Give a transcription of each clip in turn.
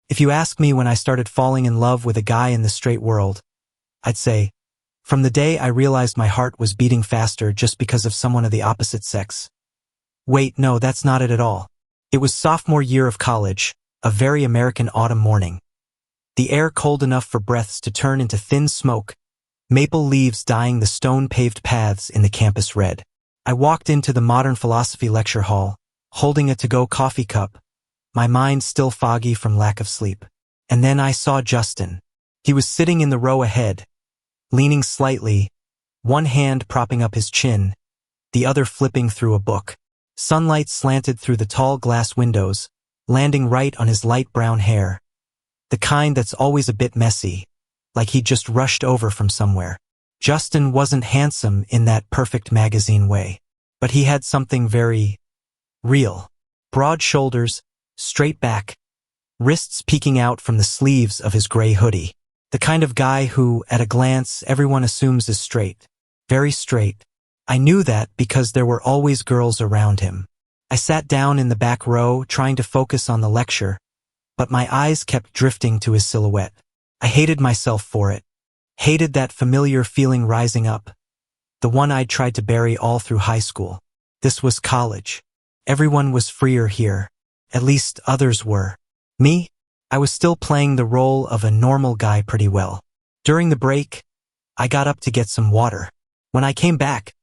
If you ask me when I started falling in love with a guy in the straight world, I'd say, from the day I realized my heart was beating faster just because of someone of the opposite sex. Wait, no, that's not it at all. It was sophomore year of college, a very American autumn morning. The air cold enough for breaths to turn into thin smoke, maple leaves dyeing the stone-paved paths in the campus red. I walked into the modern philosophy lecture hall, holding a to-go coffee cup, my mind still foggy from lack of sleep. And then I saw Justin. He was sitting in the row ahead, leaning slightly, one hand propping up his chin, the other flipping through a book. Sunlight slanted through the tall glass windows, landing right on his light brown hair, the kind that's always a bit messy, like he'd just rushed over from somewhere. Justin wasn't handsome in that perfect magazine way, but he had something very real. Broad shoulders, straight back, wrists peeking out from the sleeves of his gray hoodie. The kind of guy who, at a glance, everyone assumes is straight. Very straight. I knew that because there were always girls around him. I sat down in the back row, trying to focus on the lecture, but my eyes kept drifting to his silhouette. I hated myself for it. Hated that familiar feeling rising up, the one I'd tried to bury all through high school. This was college. Everyone was freer here. At least others were. Me? I was still playing the role of a normal guy pretty well. During the break, I got up to get some water. When I came back,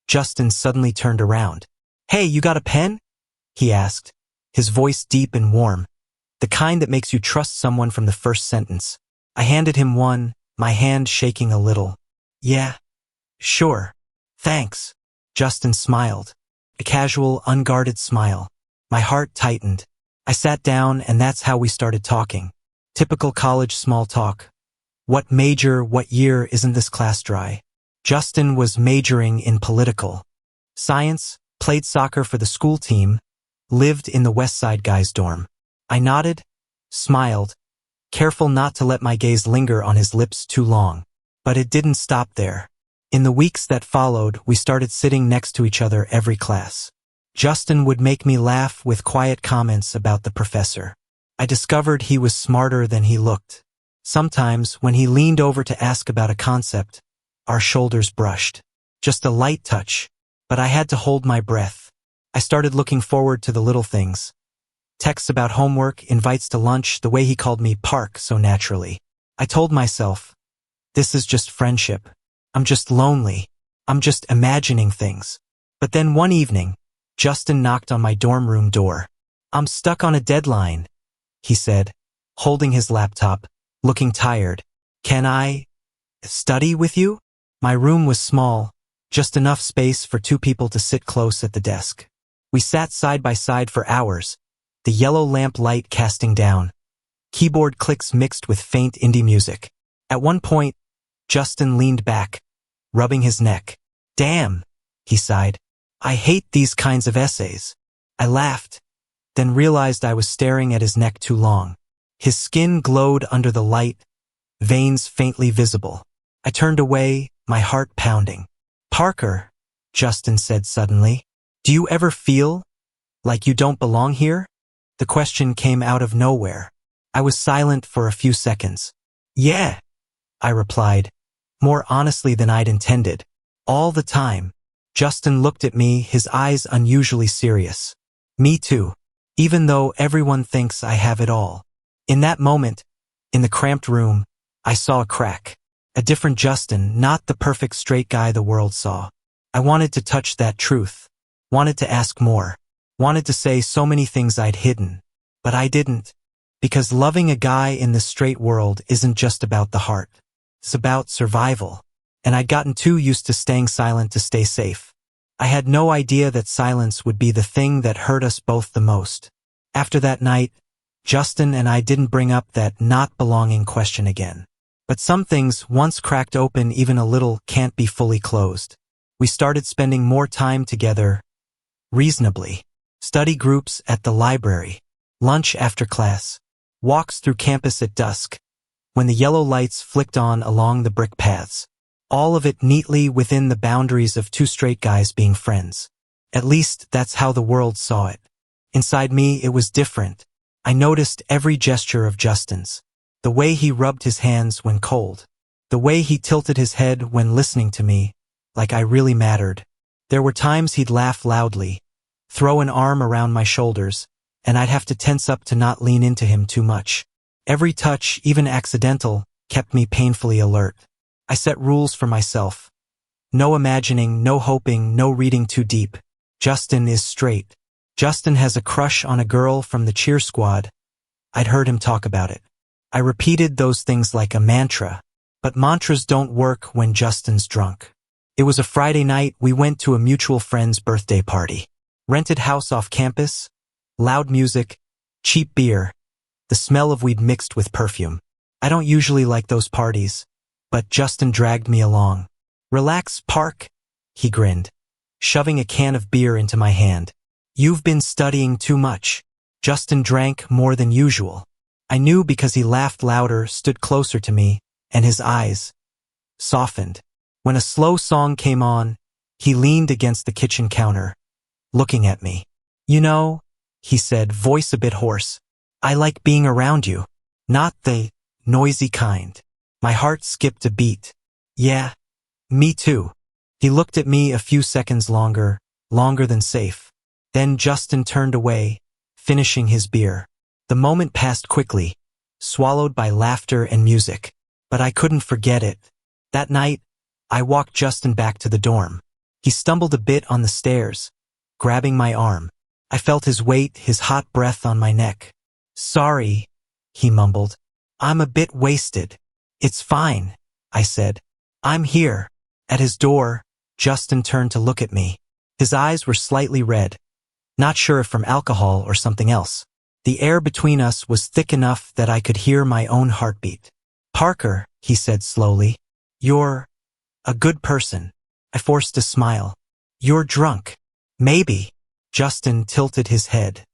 Justin suddenly turned around. "Hey, you got a pen?" he asked, his voice deep and warm, the kind that makes you trust someone from the first sentence. I handed him one, my hand shaking a little. "Yeah, sure. Thanks." Justin smiled. A casual, unguarded smile. My heart tightened. I sat down, and that's how we started talking. Typical college small talk. What major, what year, isn't this class dry? Justin was majoring in political science, played soccer for the school team, lived in the West Side guys' dorm. I nodded, smiled, careful not to let my gaze linger on his lips too long. But it didn't stop there. In the weeks that followed, we started sitting next to each other every class. Justin would make me laugh with quiet comments about the professor. I discovered he was smarter than he looked. Sometimes, when he leaned over to ask about a concept, our shoulders brushed. Just a light touch, but I had to hold my breath. I started looking forward to the little things. Texts about homework, invites to lunch, the way he called me Park so naturally. I told myself, this is just friendship. I'm just lonely. I'm just imagining things. But then one evening, Justin knocked on my dorm room door. "I'm stuck on a deadline," he said, holding his laptop, looking tired. "Can I study with you?" My room was small, just enough space for two people to sit close at the desk. We sat side by side for hours, the yellow lamp light casting down, keyboard clicks mixed with faint indie music. At one point, Justin leaned back, rubbing his neck. "Damn," he sighed. "I hate these kinds of essays." I laughed, then realized I was staring at his neck too long. His skin glowed under the light, veins faintly visible. I turned away, my heart pounding. "Parker," Justin said suddenly, "do you ever feel like you don't belong here?" The question came out of nowhere. I was silent for a few seconds. "Yeah," I replied, more honestly than I'd intended. "All the time." Justin looked at me, his eyes unusually serious. "Me too. Even though everyone thinks I have it all." In that moment, in the cramped room, I saw a crack. A different Justin, not the perfect straight guy the world saw. I wanted to touch that truth. Wanted to ask more. Wanted to say so many things I'd hidden. But I didn't. Because loving a guy in the straight world isn't just about the heart. It's about survival. And I'd gotten too used to staying silent to stay safe. I had no idea that silence would be the thing that hurt us both the most. After that night, Justin and I didn't bring up that not belonging question again. But some things, once cracked open even a little, can't be fully closed. We started spending more time together, reasonably. Study groups at the library, lunch after class, walks through campus at dusk, when the yellow lights flicked on along the brick paths. All of it neatly within the boundaries of two straight guys being friends. At least that's how the world saw it. Inside me, it was different. I noticed every gesture of Justin's. The way he rubbed his hands when cold. The way he tilted his head when listening to me, like I really mattered. There were times he'd laugh loudly, throw an arm around my shoulders, and I'd have to tense up to not lean into him too much. Every touch, even accidental, kept me painfully alert. I set rules for myself. No imagining, no hoping, no reading too deep. Justin is straight. Justin has a crush on a girl from the cheer squad. I'd heard him talk about it. I repeated those things like a mantra, but mantras don't work when Justin's drunk. It was a Friday night. We went to a mutual friend's birthday party. Rented house off campus, loud music, cheap beer, the smell of weed mixed with perfume. I don't usually like those parties, but Justin dragged me along. Relax, Park, he grinned, shoving a can of beer into my hand. You've been studying too much. Justin drank more than usual. I knew because he laughed louder, stood closer to me, and his eyes softened. When a slow song came on, he leaned against the kitchen counter, looking at me. You know, he said, voice a bit hoarse, I like being around you. Not the noisy kind. My heart skipped a beat. Yeah, me too. He looked at me a few seconds longer than safe. Then Justin turned away, finishing his beer. The moment passed quickly, swallowed by laughter and music. But I couldn't forget it. That night, I walked Justin back to the dorm. He stumbled a bit on the stairs, grabbing my arm. I felt his weight, his hot breath on my neck. Sorry, he mumbled. I'm a bit wasted. It's fine, I said. I'm here. At his door, Justin turned to look at me. His eyes were slightly red, not sure if from alcohol or something else. The air between us was thick enough that I could hear my own heartbeat. Parker, he said slowly, you're a good person. I forced a smile. You're drunk. Maybe. Justin tilted his head.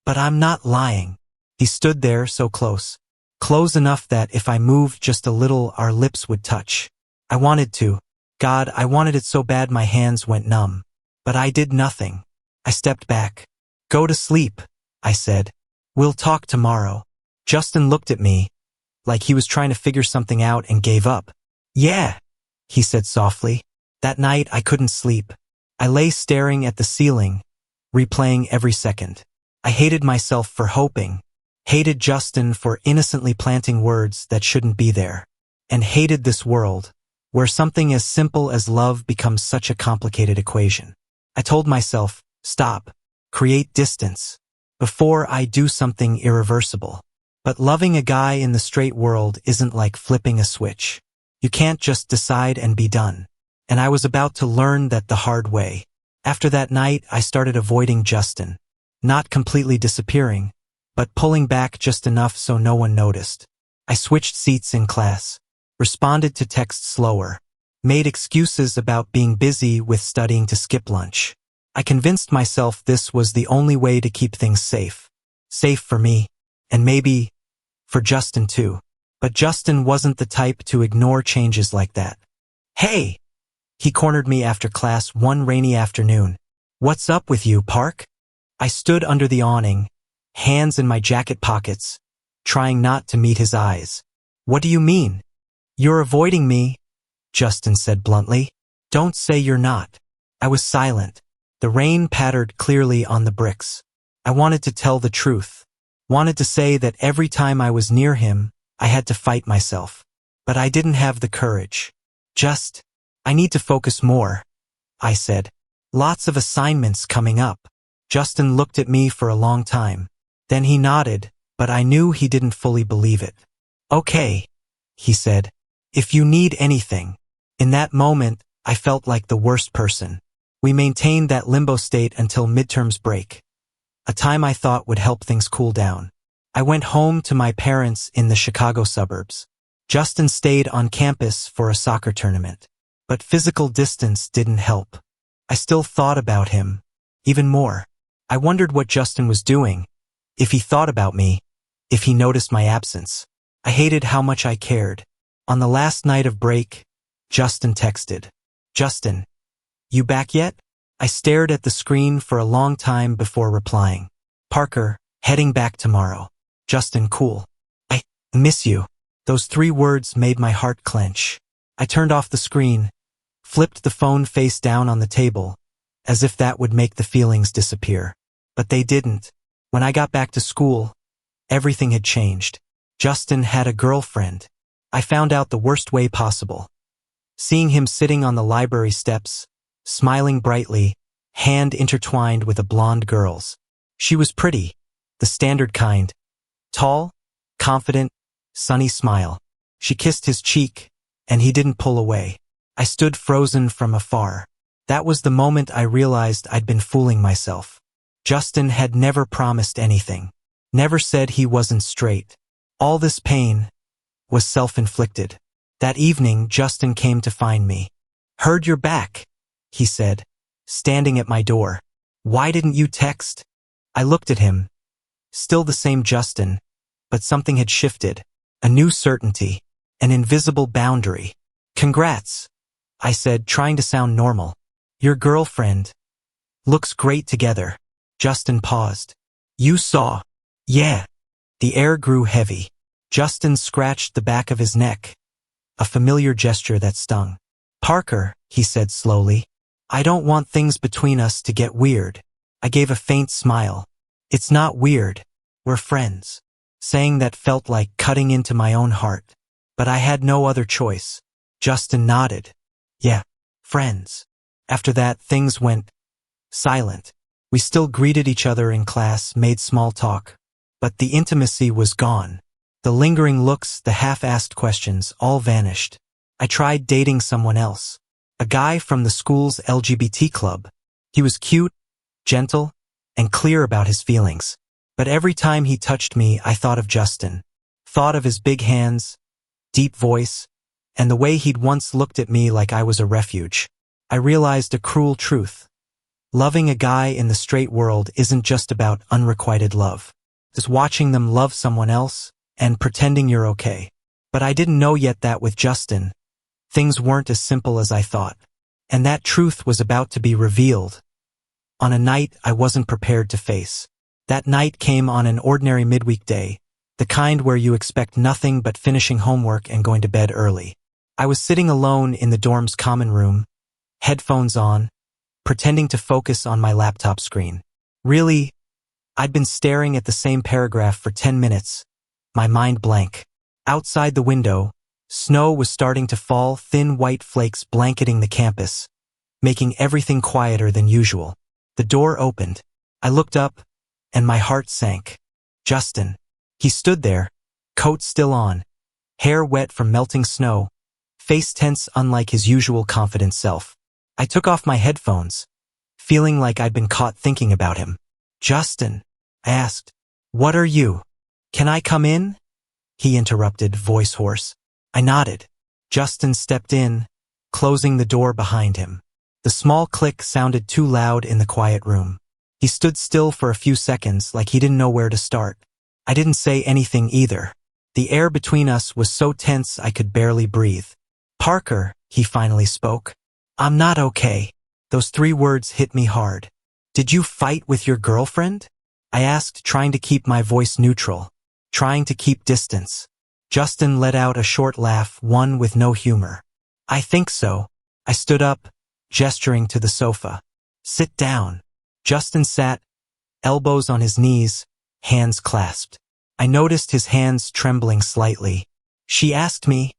But I'm not lying. He stood there so close. Close enough that if I moved just a little, our lips would touch. I wanted to. God, I wanted it so bad my hands went numb. But I did nothing. I stepped back. Go to sleep, I said. We'll talk tomorrow. Justin looked at me, like he was trying to figure something out and gave up. Yeah, he said softly. That night I couldn't sleep. I lay staring at the ceiling, replaying every second. I hated myself for hoping, hated Justin for innocently planting words that shouldn't be there, and hated this world, where something as simple as love becomes such a complicated equation. I told myself, stop, create distance, before I do something irreversible. But loving a guy in the straight world isn't like flipping a switch. You can't just decide and be done. And I was about to learn that the hard way. After that night, I started avoiding Justin. Not completely disappearing, but pulling back just enough so no one noticed. I switched seats in class, responded to texts slower, made excuses about being busy with studying to skip lunch. I convinced myself this was the only way to keep things safe. Safe for me, and maybe for Justin too. But Justin wasn't the type to ignore changes like that. Hey! He cornered me after class one rainy afternoon. What's up with you, Park? I stood under the awning, hands in my jacket pockets, trying not to meet his eyes. What do you mean? You're avoiding me, Justin said bluntly. Don't say you're not. I was silent. The rain pattered clearly on the bricks. I wanted to tell the truth. Wanted to say that every time I was near him, I had to fight myself. But I didn't have the courage. I need to focus more, I said. Lots of assignments coming up. Justin looked at me for a long time. Then he nodded, but I knew he didn't fully believe it. Okay, he said. If you need anything. In that moment, I felt like the worst person. We maintained that limbo state until midterms break, a time I thought would help things cool down. I went home to my parents in the Chicago suburbs. Justin stayed on campus for a soccer tournament. But physical distance didn't help. I still thought about him, even more. I wondered what Justin was doing, if he thought about me, if he noticed my absence. I hated how much I cared. On the last night of break, Justin texted. Justin, you back yet? I stared at the screen for a long time before replying. Parker, heading back tomorrow. Justin, cool. I miss you. Those 3 words made my heart clench. I turned off the screen, flipped the phone face down on the table, as if that would make the feelings disappear. But they didn't. When I got back to school, everything had changed. Justin had a girlfriend. I found out the worst way possible. Seeing him sitting on the library steps, smiling brightly, hand intertwined with a blonde girl's. She was pretty, the standard kind. Tall, confident, sunny smile. She kissed his cheek, and he didn't pull away. I stood frozen from afar. That was the moment I realized I'd been fooling myself. Justin had never promised anything. Never said he wasn't straight. All this pain was self-inflicted. That evening, Justin came to find me. "Heard you're back," he said, standing at my door. "Why didn't you text?" I looked at him. Still the same Justin, but something had shifted. A new certainty. An invisible boundary. "Congrats," I said, trying to sound normal. "Your girlfriend looks great together." Justin paused. "You saw?" "Yeah." The air grew heavy. Justin scratched the back of his neck. A familiar gesture that stung. "Parker," he said slowly, "I don't want things between us to get weird." I gave a faint smile. "It's not weird. We're friends." Saying that felt like cutting into my own heart. But I had no other choice. Justin nodded. "Yeah, friends." After that, things went silent. We still greeted each other in class, made small talk. But the intimacy was gone. The lingering looks, the half-asked questions, all vanished. I tried dating someone else. A guy from the school's LGBT club. He was cute, gentle, and clear about his feelings. But every time he touched me, I thought of Justin. Thought of his big hands, deep voice, and the way he'd once looked at me like I was a refuge. I realized a cruel truth. Loving a guy in the straight world isn't just about unrequited love. It's watching them love someone else and pretending you're okay. But I didn't know yet that with Justin, things weren't as simple as I thought. And that truth was about to be revealed on a night I wasn't prepared to face. That night came on an ordinary midweek day, the kind where you expect nothing but finishing homework and going to bed early. I was sitting alone in the dorm's common room, headphones on, pretending to focus on my laptop screen. Really, I'd been staring at the same paragraph for 10 minutes, my mind blank. Outside the window, snow was starting to fall, thin white flakes blanketing the campus, making everything quieter than usual. The door opened. I looked up, and my heart sank. Justin. He stood there, coat still on, hair wet from melting snow, face tense unlike his usual confident self. I took off my headphones, feeling like I'd been caught thinking about him. "Justin," I asked, "what are you? Can I come in?" He interrupted, voice hoarse. I nodded. Justin stepped in, closing the door behind him. The small click sounded too loud in the quiet room. He stood still for a few seconds like he didn't know where to start. I didn't say anything either. The air between us was so tense I could barely breathe. "Parker," he finally spoke. "I'm not okay." Those 3 words hit me hard. "Did you fight with your girlfriend?" I asked, trying to keep my voice neutral, trying to keep distance. Justin let out a short laugh, one with no humor. "I think so." I stood up, gesturing to the sofa. "Sit down." Justin sat, elbows on his knees, hands clasped. I noticed his hands trembling slightly. "She asked me,"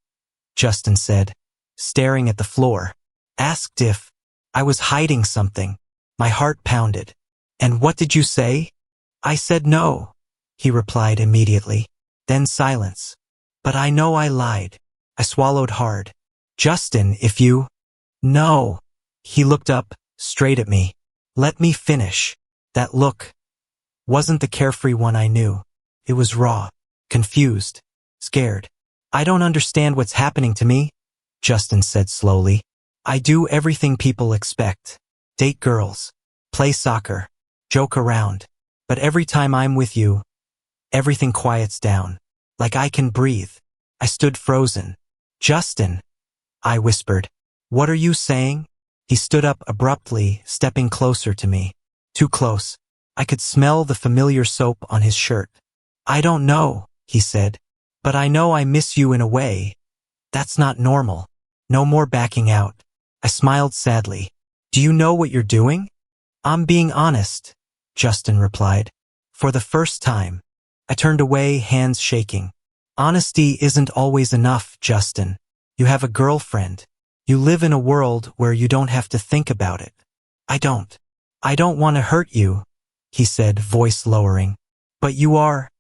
Justin said, staring at the floor. "Asked if I was hiding something." My heart pounded. "And what did you say?" "I said no," he replied immediately. Then silence. "But I know I lied." I swallowed hard. "Justin, if you—" "No." He looked up, straight at me. "Let me finish." That look wasn't the carefree one I knew. It was raw, confused, scared. "I don't understand what's happening to me," Justin said slowly. "I do everything people expect. Date girls, play soccer, joke around. But every time I'm with you, everything quiets down. Like I can breathe." I stood frozen. "Justin," I whispered. "What are you saying?" He stood up abruptly, stepping closer to me. Too close. I could smell the familiar soap on his shirt. I don't know, he said. But I know I miss you in a way. That's not normal. No more backing out. I smiled sadly. Do you know what you're doing? I'm being honest, Justin replied. For the first time. I turned away, hands shaking. Honesty isn't always enough, Justin. You have a girlfriend. You live in a world where you don't have to think about it. I don't. I don't want to hurt you, he said, voice lowering. But you are.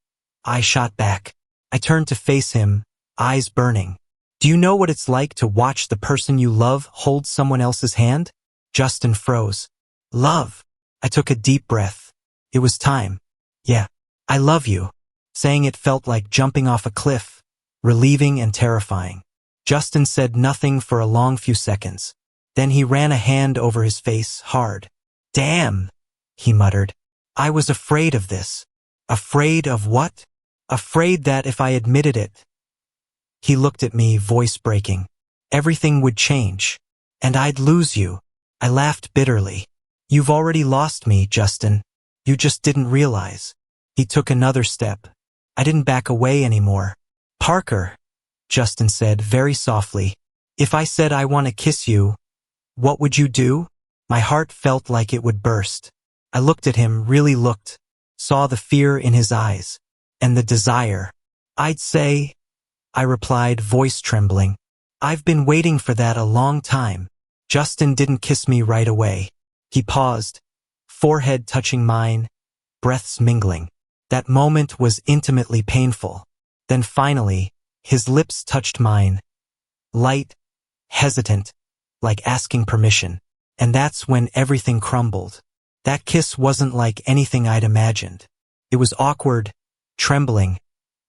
I shot back. I turned to face him, eyes burning. Do you know what it's like to watch the person you love hold someone else's hand? Justin froze. Love. I took a deep breath. It was time. Yeah. I love you. Saying it felt like jumping off a cliff, relieving and terrifying. Justin said nothing for a long few seconds. Then he ran a hand over his face, hard. Damn, he muttered. I was afraid of this. Afraid of what? Afraid that if I admitted it. He looked at me, voice breaking. Everything would change. And I'd lose you. I laughed bitterly. You've already lost me, Justin. You just didn't realize. He took another step. I didn't back away anymore. Parker, Justin said very softly. If I said I want to kiss you, what would you do? My heart felt like it would burst. I looked at him, really looked, saw the fear in his eyes, and the desire. I'd say, I replied, voice trembling. I've been waiting for that a long time. Justin didn't kiss me right away. He paused, forehead touching mine, breaths mingling. That moment was intimately painful. Then finally, his lips touched mine. Light, hesitant, like asking permission. And that's when everything crumbled. That kiss wasn't like anything I'd imagined. It was awkward, trembling,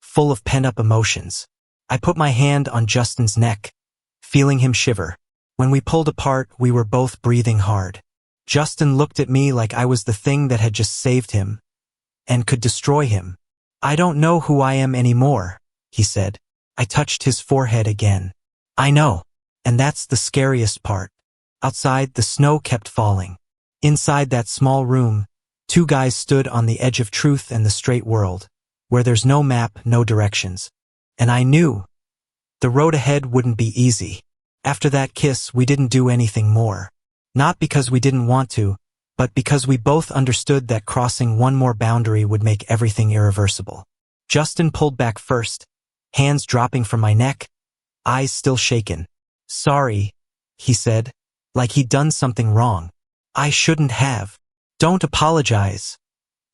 full of pent-up emotions. I put my hand on Justin's neck, feeling him shiver. When we pulled apart, we were both breathing hard. Justin looked at me like I was the thing that had just saved him and could destroy him. I don't know who I am anymore, he said. I touched his forehead again. I know. And that's the scariest part. Outside, the snow kept falling. Inside that small room, two guys stood on the edge of truth and the straight world, where there's no map, no directions. And I knew the road ahead wouldn't be easy. After that kiss, we didn't do anything more. Not because we didn't want to, but because we both understood that crossing one more boundary would make everything irreversible. Justin pulled back first, hands dropping from my neck, eyes still shaken. Sorry, he said, like he'd done something wrong. I shouldn't have. Don't apologize,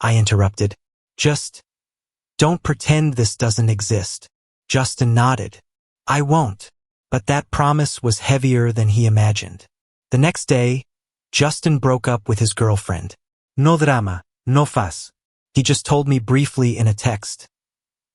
I interrupted. Just don't pretend this doesn't exist. Justin nodded. I won't. But that promise was heavier than he imagined. The next day, Justin broke up with his girlfriend. No drama, no fuss. He just told me briefly in a text.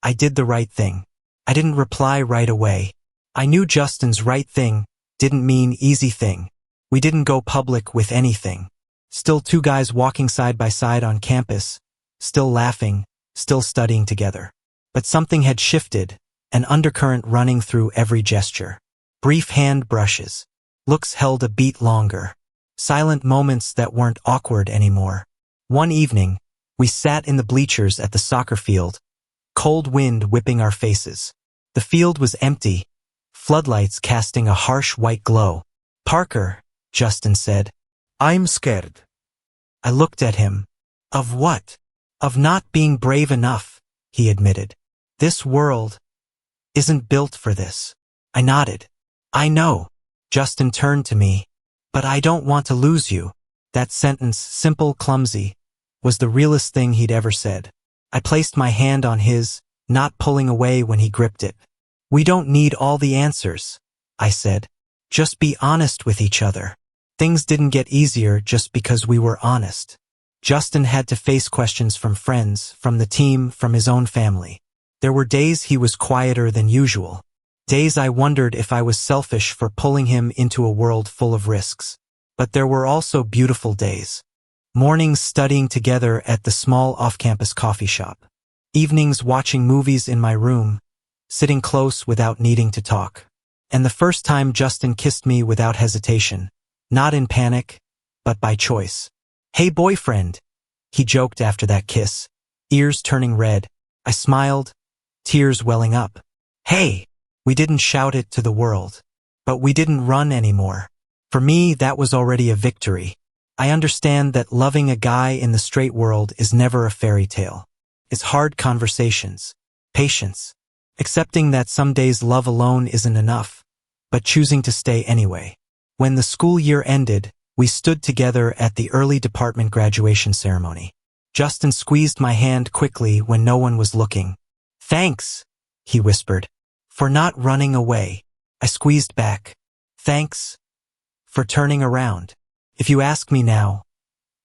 I did the right thing. I didn't reply right away. I knew Justin's right thing didn't mean easy thing. We didn't go public with anything. Still two guys walking side by side on campus, still laughing, still studying together. But something had shifted, an undercurrent running through every gesture. Brief hand brushes. Looks held a beat longer. Silent moments that weren't awkward anymore. One evening, we sat in the bleachers at the soccer field, cold wind whipping our faces. The field was empty, floodlights casting a harsh white glow. Parker, Justin said. I'm scared. I looked at him. Of what? Of not being brave enough, he admitted. This world isn't built for this. I nodded. I know. Justin turned to me. But I don't want to lose you. That sentence, simple, clumsy, was the realest thing he'd ever said. I placed my hand on his, not pulling away when he gripped it. We don't need all the answers, I said. Just be honest with each other. Things didn't get easier just because we were honest. Justin had to face questions from friends, from the team, from his own family. There were days he was quieter than usual. Days I wondered if I was selfish for pulling him into a world full of risks. But there were also beautiful days. Mornings studying together at the small off-campus coffee shop. Evenings watching movies in my room, sitting close without needing to talk. And the first time Justin kissed me without hesitation, not in panic, but by choice. Hey boyfriend, he joked after that kiss, ears turning red. I smiled, tears welling up. Hey! We didn't shout it to the world. But we didn't run anymore. For me, that was already a victory. I understand that loving a guy in the straight world is never a fairy tale. It's hard conversations, patience, accepting that some days love alone isn't enough, but choosing to stay anyway. When the school year ended, we stood together at the early department graduation ceremony. Justin squeezed my hand quickly when no one was looking. Thanks, he whispered, for not running away. I squeezed back. Thanks for turning around. If you ask me now,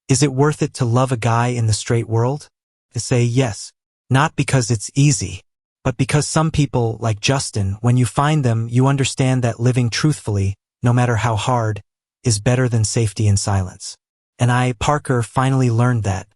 is it worth it to love a guy in the straight world? I say yes, not because it's easy, but because some people, like Justin, when you find them, you understand that living truthfully, no matter how hard, is better than safety and silence. And I, Parker, finally learned that.